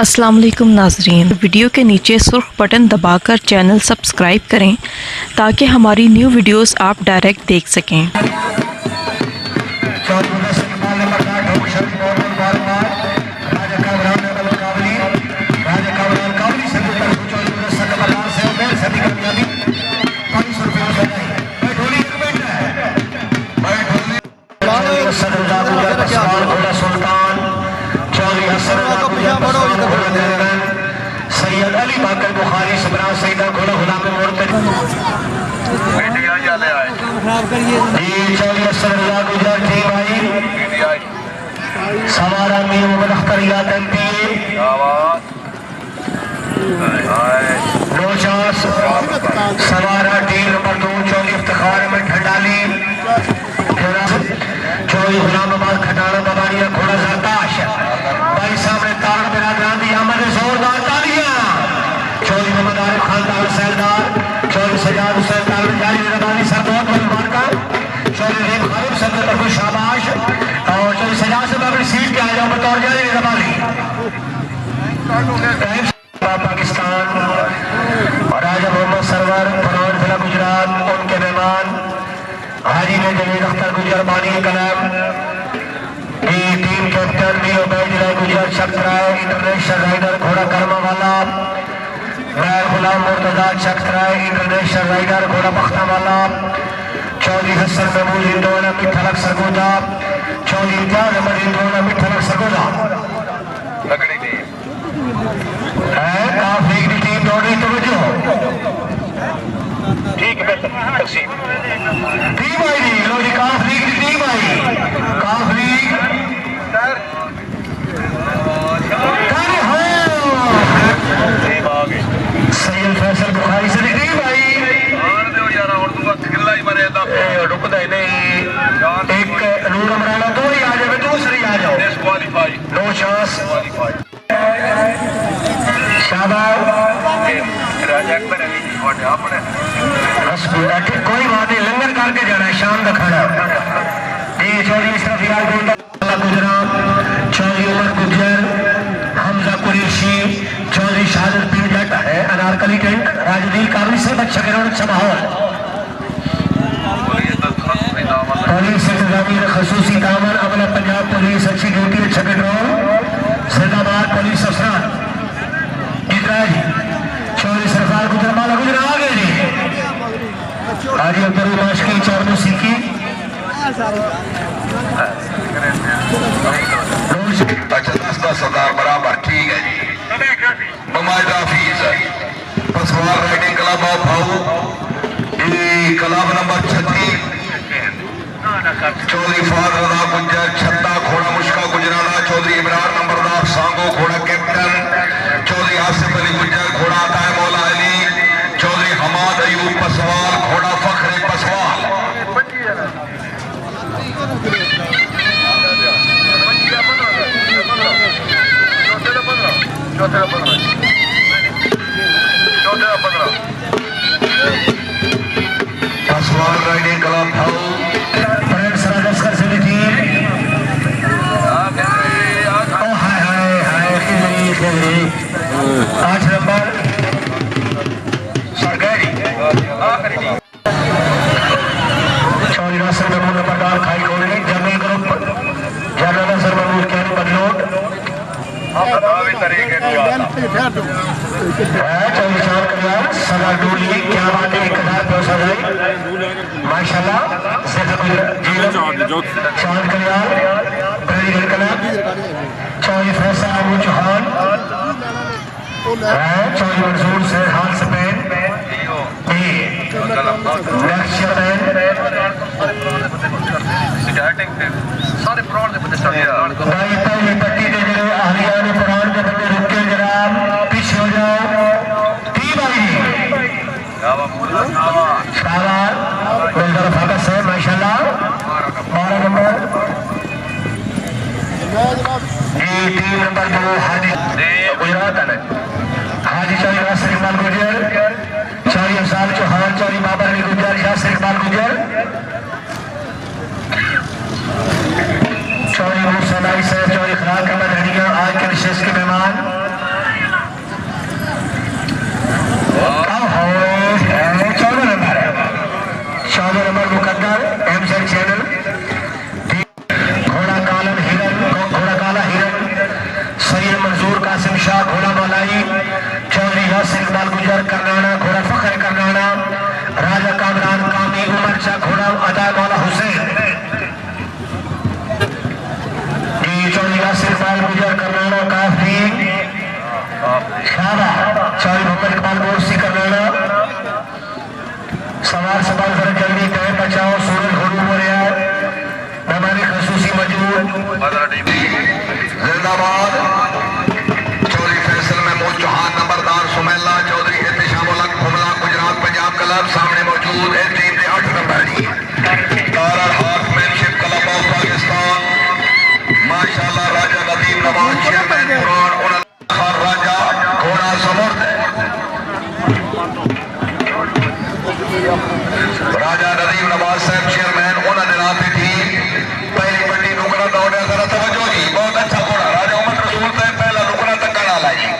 अस्सलाम वालेकुम नाज़रीन, वीडियो के नीचे सुर्ख बटन दबाकर चैनल सब्सक्राइब करें ताकि हमारी न्यू वीडियोस आप डायरेक्ट देख सकें। सैयद अली बाकर बुखारी सबरा सैदा घोड़ा खुदा पे मोड़ते गुजर थी भाई सवारा में अख्तरिया सवारा टीम नंबर 2 चौधरी इफ्तिखार में ठंडाली चौधरी गुलामाबाद खटाना बबानिया घोड़ा जरदाश भाई सामने तारण बिरादरान दी आमद जोरदार तालियां चौधरी मोहम्मद आरिफ खान तारण सहलदार चौधरी सजाद हुसैन तारण जारी रबानी सर बहुत मुबारक का चौधरी रेम खालिद सर की तरफ शाबाश और चौधरी सजाद से अपनी सीट पे आ जाओ बतौर जारी रबानी पाकिस्तान और राजा मोहम्मद सरवर फरमान जिला गुजरात उनके मेहमान हाजी में जमीर अख्तर गुजर बानी कलाम टीम कैप्टन भी जिला गुजरात शक्तराय इंटरनेशनल राइडर घोड़ा कर्मा वाला मैं गुलाम मुर्तजा शक्तराय इंटरनेशनल राइडर घोड़ा बख्ता वाला चौधरी हसन महमूद इंदौला मिठलक सरगोदा चौधरी इम्तियाज अहमद इंदौला मिठलक सरगोदा काफी की टीम दौड़ रही तवज्जो ठीक है तकसीम टीम आई जी लो जी काफ लीग की टीम आई काफ लीग सैयद फैसल बुखारी से टीम आई रुकता ही नहीं एक रूल मराना दो ही आ जाए दूसरी आ जाओ नो चांस कोई बात नहीं लंगर करके जाना है शाम का खाना चौधरी गुजरात चौधरी उमर गुजर हमजा कुरैशी चौधरी शाहजर पीर जट है अनारकली टेंट राजदील काबली से बच्चा गिरौन अच्छा माहौल पुलिस इंतजामिया खसूसी दामन अमला पंजाब पुलिस अच्छी ड्यूटी अच्छा पेट्रोल जिंदाबाद पुलिस अफसरान चौधरी सरकार गुजर माला गुजर आ गए जी आज अब्दुल माश की चार सीखी अच्छा सरदार बराबर ठीक है जी नुमाइंदा fees Paswar riding club of भाऊ क्लब नंबर 36 चौधरी फारूक गुजर छत्ता घोड़ा मुश्का गुजराला चौधरी इमरान नंबरदार सांगो घोड़ा कैप्टन चौधरी आसिफ अली गुजर घोड़ा अता मौला अली चौधरी हमाद अयूब पसवाल घोड़ा फखरे पसवाल पसवाल राइडिंग क्लब भाऊ आठ नंबर सरकारी चौधरी नासिर महमूद नंबरदार खाई खोलने general group general Nasir Mahmood कैन बदलोट चौधरी चांद कल्याण सदा डोली क्या बात है 1000 पैसा जाए माशाल्लाह चांद कल्याण ब्रेड कल्याण चौधरी फैसल महमूद चौहान चौधरी मंसूर से हाल स्पेन सारे पुराण के बंदे भाई पहली पट्टी के जो आहलिया ने पुराण के बंदे रुक के जरा पीछे हो जाओ टीम आई शाबाश बिल्डर फोकस है माशाल्लाह 12 नंबर ये टीम नंबर 2 हाजी गुजरात है हाजी चौधरी यासिर इकबाल गुजर चौधरी अफजाल चौहान चौधरी बाबर अली गुजर यासिर इकबाल गुजर चौधरी मूसा नाई साहब चौधरी खराक अहमद हडिया आज के विशेष के मेहमान मोहम्मद करनाना घोड़ा फखर करनाना राजा कामरान कामी उमर शाह घोड़ा अदा मौला हुसैन चौधरी यासिर इकबाल गुजर करनाना काफी शाबा चौधरी मोहम्मद इकबाल गोरसी करनाना सवार जरा जल्दी टाइम बचाओ सूरज घोड़ू हो रहा है हमारे खसूसी मजदूर जिंदाबाद चौधरी फैसल महमूद चौहान नंबरदार सुमेला चौधरी एहतशामुल हक हुमला गुजरात पंजाब क्लब सामने मौजूद है टीम के 8 नंबर जी तारा हार्टमैनशिप क्लब ऑफ पाकिस्तान माशाल्लाह राजा नदीम नवाज चेयरमैन पुरान खान राजा घोड़ा समर्थ राजा नदीम नवाज साहब चेयरमैन उन्होंने रात थी पहली बड़ी नुकड़ा दौड़े जरा तवज्जो जी बहुत अच्छा घोड़ा राजा उमर रसूल साहब पहला नुकड़ा तक डाला जी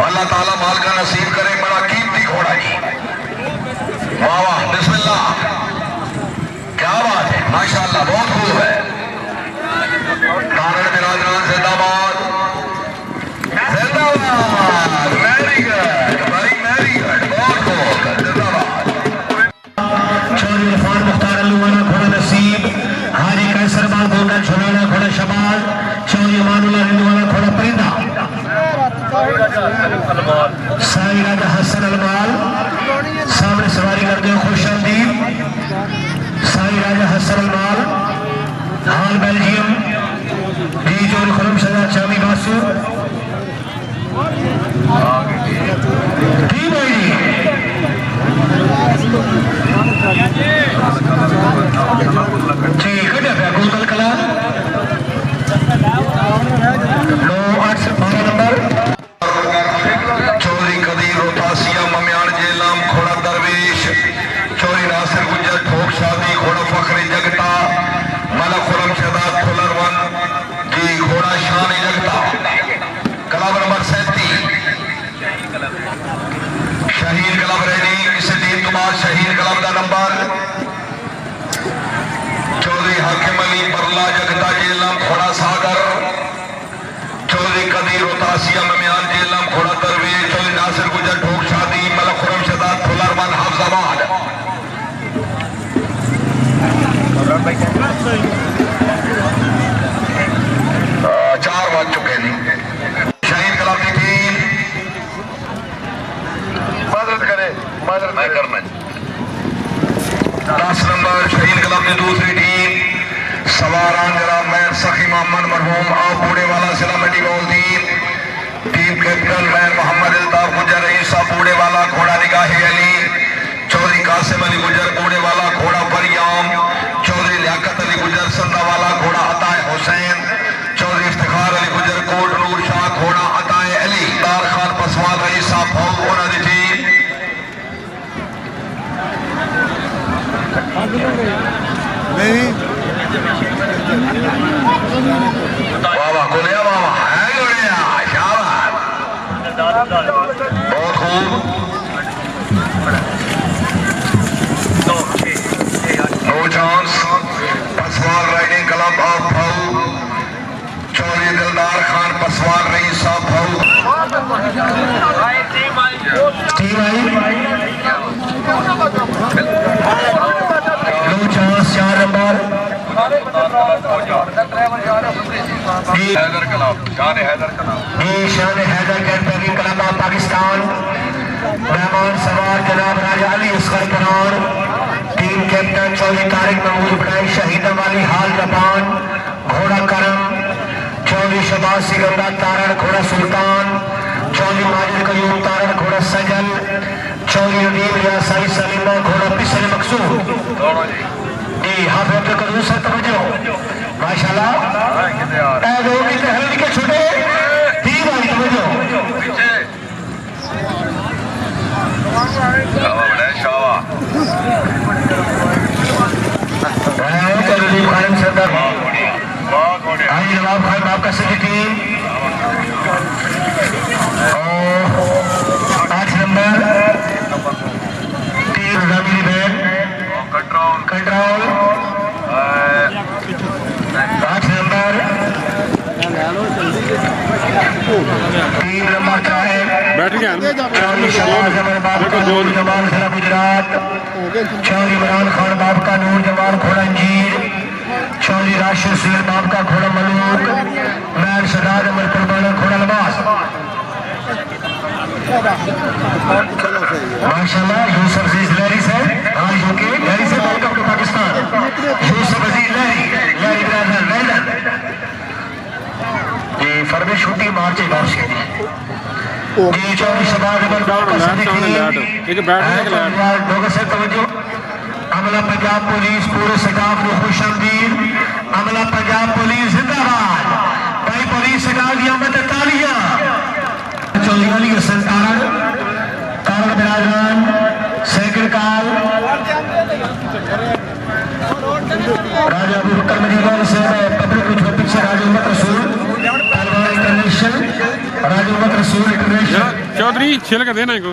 अल्लाह ताला माल का नसीब करे बड़ा कीमती घोड़ा जी वाह वाह बिस्मिल्लाह क्या बात है माशाल्लाह बहुत खूब है कारण बिरादरान जिंदाबाद जिंदाबाद वेरी गुड भाई वेरी गुड बहुत खूब जिंदाबाद चौधरी इरफान मुख्तार अल्लू वाला घोड़ा नसीब हाजी कैसर बाल गोंडा झुलाना घोड़ा शबाज चौधरी अमानुल्लाह रिंदू वाला घोड़ा परिंदा साई राजा हसन अलमाल सामने सवारी करते हो खुशामदीद साई राजा हसन अलमाल हाल बेल्जियम जी जोर खुरम सजा चामी बासु जी भाई जी ठीक है गोल कला 9-8-12 नंबर चौधरी कदीर रोतासिया मम्यान जेलम घोड़ा दरवेश चौधरी नासिर गुजर ठोक शादी घोड़ा फखरी जगता मलक खुरम शहदाद फुलरवन जी घोड़ा शान जगता क्लब नंबर 37 शहीद क्लब रेडी इस टीम के बाद शहीद क्लब का नंबर चौधरी हाकिम अली बरला जगता जेलम घोड़ा सागर चौधरी कदीर रोतासिया मम्यान जेलम घोड़ा दरवेश चौधरी नासिर गुजर ठोक शादी मलक खुरम शहदाद फुलरवन हाफजाबाद 4 बज चुके हैं शहीद क्लब की टीम मदद करे मदद मैं करना 10 नंबर शहीद क्लब की दूसरी टीम सवारान जनाब मैर सखी मोहम्मद मरहूम आप बूढ़े वाला जिला मंडी मौलदीन टीम कैप्टन मैर मोहम्मद इल्ताफ गुजर ईसा बूढ़े वाला घोड़ा निगाही अली चौधरी कासिम अली गुजर बूढ़े वाला घोड़ा परियाम चौधरी लियाकत अली गुजर संदा वाला घोड़ा अताए हुसैन चौधरी इफ्तिखार अली गुजर कोट नूर शाह घोड़ा अताए अली दार खान पसवाल रईस साहब भाऊ उन्होंने टीम वाह वाह गोलिया वाह वाह है गोलिया शाबाश बहुत खूब no chance Passwal riding club of भाऊ चौधरी दिलदार खान पसवाल रईस साहब भाऊ team I no chance 4 number Shan Haider campaigning club of Pakistan मेहमान सवार जनाब राजा अली असगर करार टीम कैप्टन चौधरी तारिक महमूद बनाई शहीदा वाली हाल जापान घोड़ा करम चौधरी शबाज सिगंदा तारण घोड़ा सुल्तान चौधरी माजिद कयूम तारण घोड़ा सजल चौधरी नदीम रियासाई सलीमा घोड़ा पिसरे मकसूद जी हाफिज करूँ सर तवज्जो माशाल्लाह दो की तहरीर के छुटे दी भाई तवज्जो खान सरदार हाजी नवाब खान आपका सभी टीम 8 नंबर टीम जमीरी बैन कंट्रोल 8 नंबर टीम नंबर क्या है आजम बाप का नूर जमाल खिला गुजरात चौधरी इमरान खान बाप का नूर जमाल घोड़ा अंजीर चौधरी राशिद सुहेल बाप का घोड़ा मलूक मैर शदाद अमर कुर्बाना घोड़ा लबास माशाल्लाह यूसुफ अजीज लहरी से हाँ यूके लहरी से welcome to Pakistan Yusuf Aziz Lehri brother welcome जी फरमे छुट्टी मार्च वापस की जी चौधरी शबाज अमर बाप का सिद्दीकी लोगों से तवज्जो अमला पंजाब पुलिस पूरे स्टाफ को खुशामदीद अमला पंजाब पुलिस जिंदाबाद भाई पुलिस स्टाफ की आमद तालियां चौधरी अली हसन कारण बिराजमान सैकड़ काल राजा अबू बकर मजीद से पब्लिक उद्योपिक से राजा उम्मत रसूल तलवार इंटरनेशनल राजा उम्मत रसूल इंटरनेशनल चौधरी छिल के देना को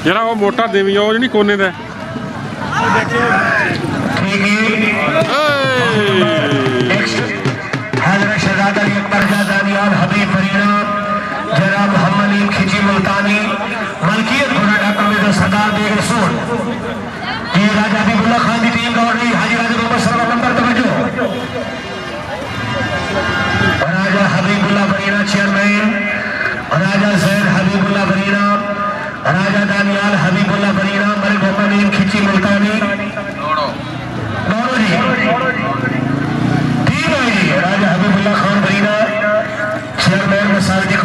जरा वो मोटा देवी और नहीं कोने दा ठीक है नेक्स्ट हजरत शहजाद अली अकबर जादानियाल हबीब फरीना जनाब मोहम्मद अली खिची मुल्तानी मलकियत घोड़ा डॉक्टर मिर्जा सरदार बेग रसूल ये राजा हबीबुल्लाह खान की टीम दौड़ रही हाजी राजा मोहम्मद सल्लल्लाहु अलैहि वसल्लम तवज्जो राजा हबीबुल्लाह फरीना चेयरमैन राजा जैद हबीबुल्लाह फरीना राजा दानियाल हबीबुल्लाह फरीना मलिक मोहम्मद अली खिची मुल्तानी दौड़ो जी ठीक है जी राजा हबीबुल्लाह खान फरीना चेयरमैन मसाजिद